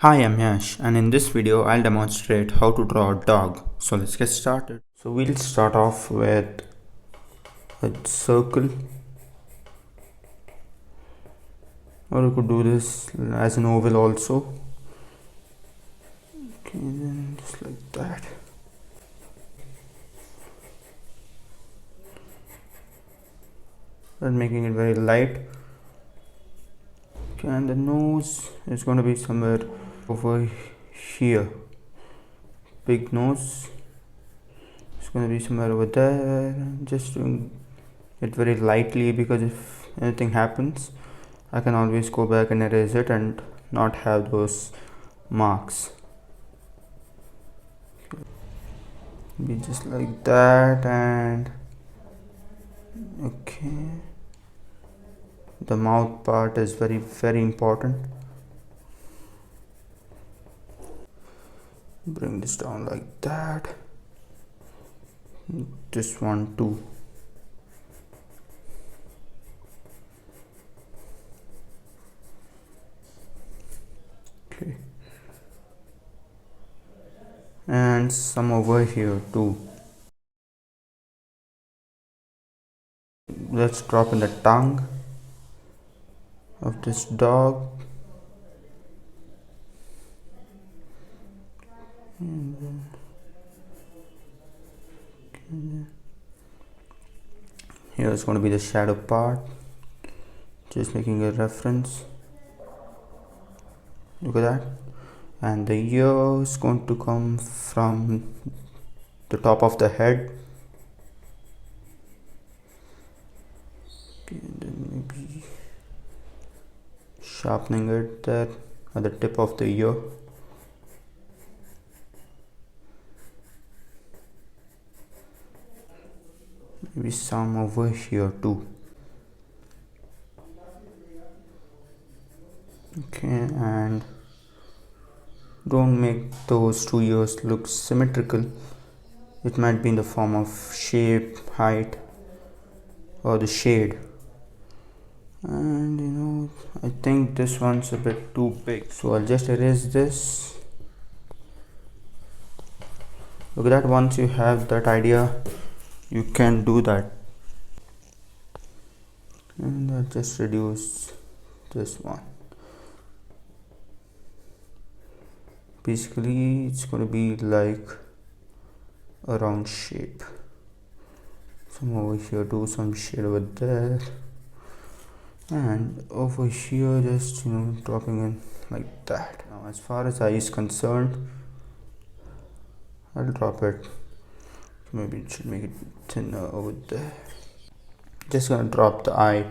Hi, I'm Yash, and in this video I'll demonstrate how to draw a dog. So let's get started. So we'll start off with a circle, or you could do this as an oval also. Okay, then just like that. And making it very light. Okay, and the nose is going to be somewhere over here. Big nose is going to be somewhere over there. Just doing it very lightly because if anything happens, I can always go back and erase it and not have those marks. Be just like that. And okay, the mouth part is very important. Bring this down like that. This one too. Okay, and some over here too. Let's drop in the tongue of this dog. Here is going to be the shadow part, just making a reference. Look at that. And the ear is going to come from the top of the head. Okay, then maybe sharpening it there at the tip of the ear. Maybe some over here too. Okay, and don't make those two ears look symmetrical. It might be in the form of shape, height, or the shade. And I think this one's a bit too big, so I'll just erase this. Look at that. Once you have that idea, you can do that. And I'll just reduce this one. Basically it's going to be like a round shape. Some over here, do some shade over there, and over here just dropping in like that. Now as far as eye is concerned, I'll drop it. Maybe it should make it thinner over there. Just gonna drop the eye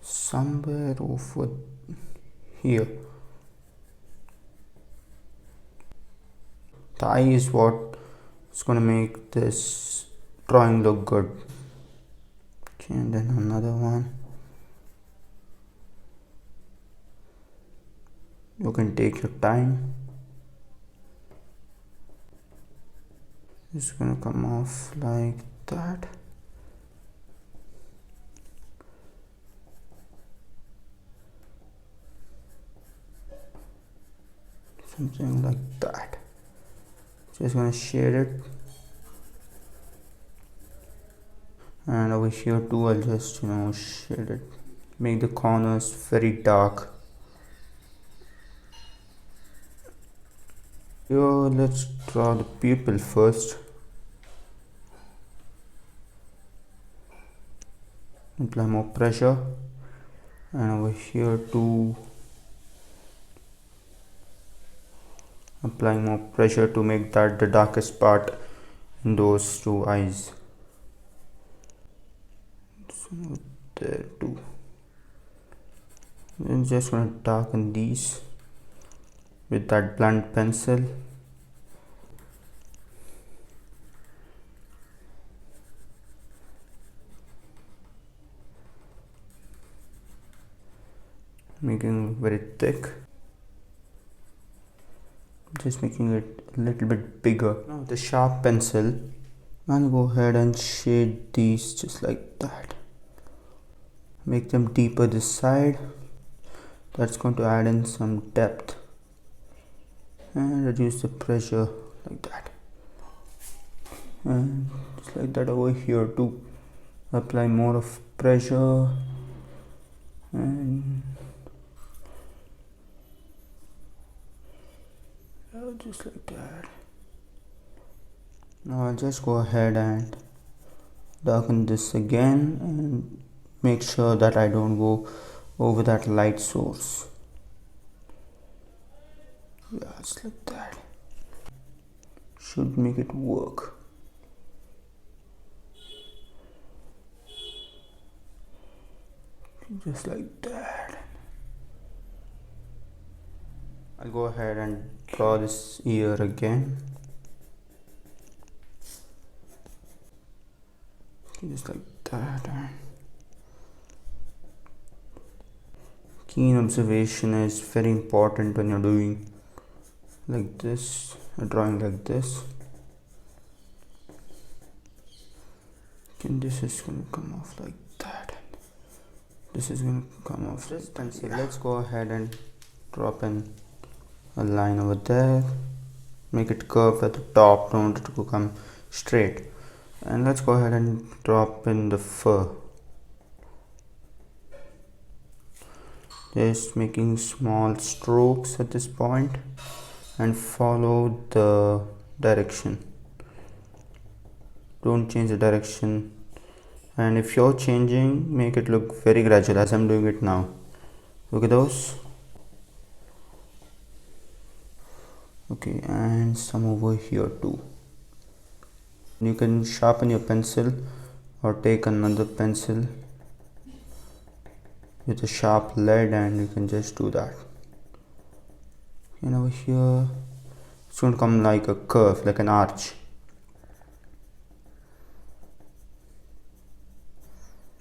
somewhere over here. The eye is what is gonna make this drawing look good. Okay, and then another one. You can take your time. It's gonna come off like that. Something like that. Just gonna shade it. And over here too, I'll just shade it. Make the corners very dark. Here, let's draw the pupil first. Apply more pressure, and over here too, applying more pressure to make that the darkest part in those two eyes. So there too. Then just gonna darken these with that blunt pencil. Making it very thick. Just making it a little bit bigger. Now with the sharp pencil, I'll go ahead and shade these just like that. Make them deeper this side. That's going to add in some depth. and reduce the pressure like that, and just like that over here too. Apply more of pressure, and just like that. Now I'll just go ahead and darken this again and make sure that I don't go over that light source. Yeah, it's like that. Should make it work. Just like that. I'll go ahead and draw this ear again. Just like that. Keen observation is very important when you're doing like this, a drawing like this. And this is going to come off like that. This is going to come off like that. Yeah. Let's go ahead and drop in a line over there. Make it curve at the top, don't want it to come straight. And let's go ahead and drop in the fur. Just making small strokes at this point and follow the direction. Don't change the direction, and if you're changing, make it look very gradual as I'm doing it now. Look at those. Okay, and some over here too. You can sharpen your pencil or take another pencil with a sharp lead and you can just do that. And over here it's going to come like a curve, like an arch.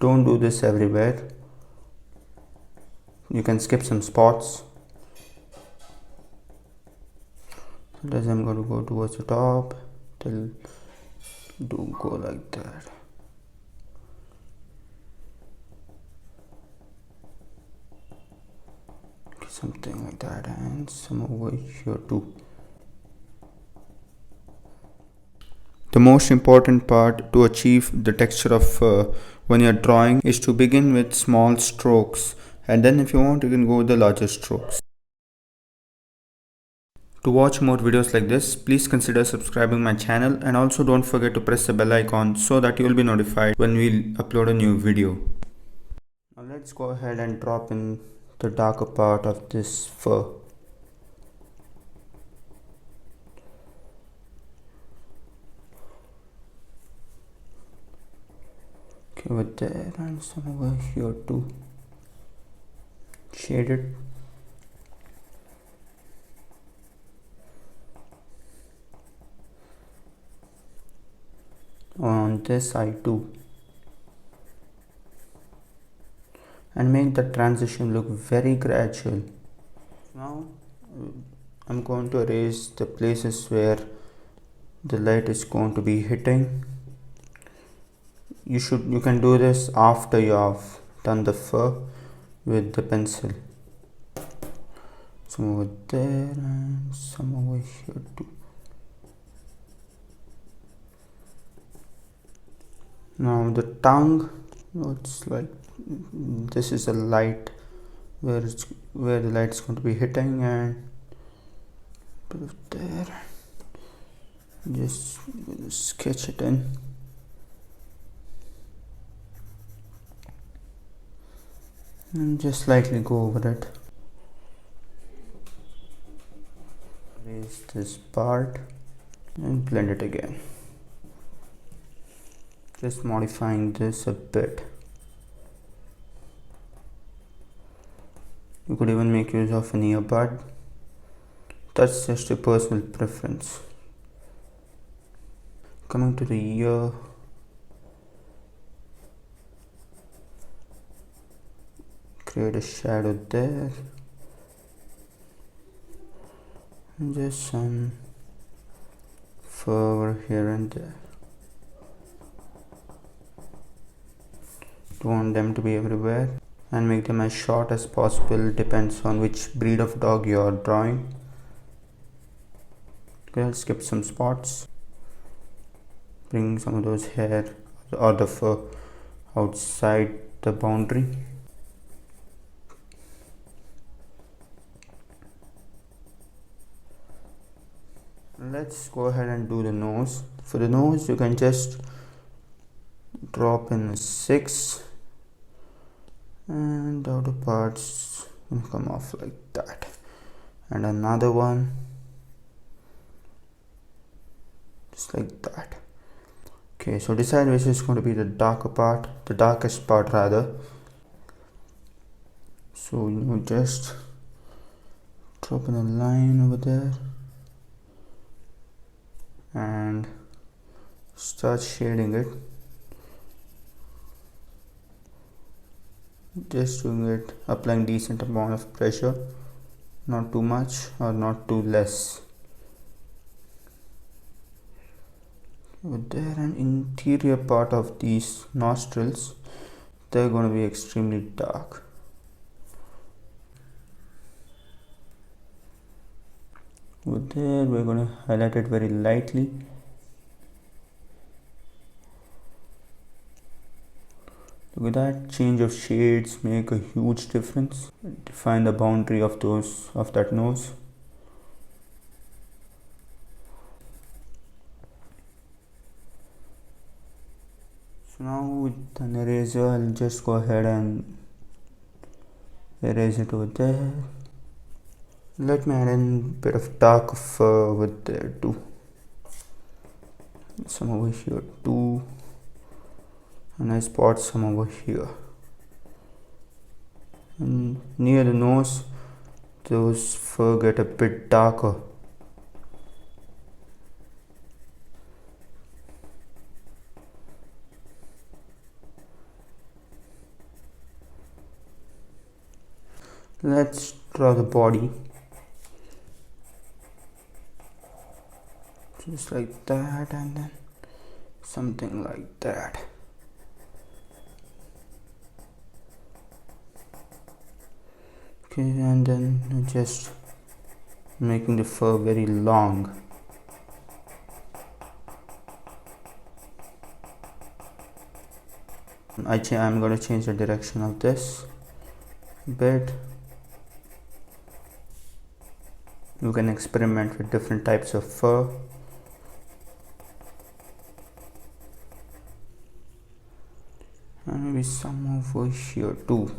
Don't do this everywhere. You can skip some spots. As I'm going to go towards the top till do go like that. Something like that, and some over here too. The most important part to achieve the texture of fur when you're drawing is to begin with small strokes, and then if you want you can go with the larger strokes. To watch more videos like this, please consider subscribing my channel, and also don't forget to press the bell icon so that you will be notified when we upload a new video. Now let's go ahead and drop in the darker part of this fur. Okay, over there and some over here too. Shaded. On this side too. And make the transition look very gradual. Now I'm going to erase the places where the light is going to be hitting. You can do this after you have done the fur with the pencil. Some over there and some over here too. Now the tongue, it's like this is a light where the light is going to be hitting, and put it there. Just sketch it in. And just slightly go over it. Erase this part and blend it again. Just modifying this a bit. You could even make use of an earbud. That's just a personal preference. Coming to the ear, create a shadow there, and just some fur here and there. Don't want them to be everywhere, and make them as short as possible. Depends on which breed of dog you are drawing. Okay, I'll skip some spots, bring some of those hair or the fur outside the boundary. Let's go ahead and do the nose. For the nose, you can just drop in 6 and the outer parts will come off like that, and another one just like that. Okay, so decide which is going to be the darkest part rather. So you just drop in a line over there and start shading it, just doing it, applying decent amount of pressure, not too much or not too less. Over there, an interior part of these nostrils, they're going to be extremely dark. Over there, we're going to highlight it very lightly. Look at that, change of shades make a huge difference. Define the boundary of that nose. So now with an eraser, I'll just go ahead and erase it over there. Let me add in a bit of dark fur over there too. Some over here too. And I spot some over here. And near the nose, those fur get a bit darker. Let's draw the body. Just like that, and then something like that. Okay, and then just making the fur very long. I'm going to change the direction of this bit. You can experiment with different types of fur. And maybe some over here too.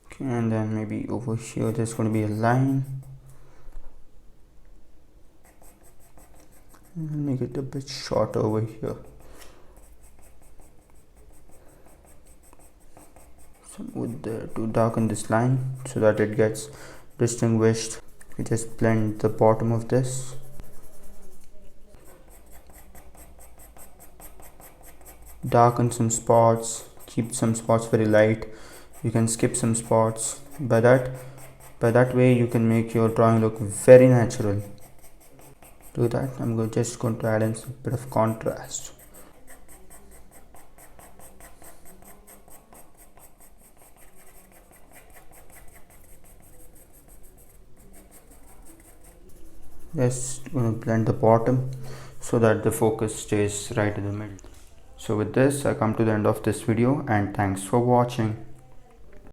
Okay, and then maybe over here there's going to be a line. And make it a bit shorter over here. Some wood there to darken this line so that it gets distinguished. We just blend the bottom of this. Darken some spots, keep some spots very light. You can skip some spots. By that way you can make your drawing look very natural. Do that. I'm just going to add in a bit of contrast. Just going to blend the bottom so that the focus stays right in the middle. So with this, I come to the end of this video, and thanks for watching.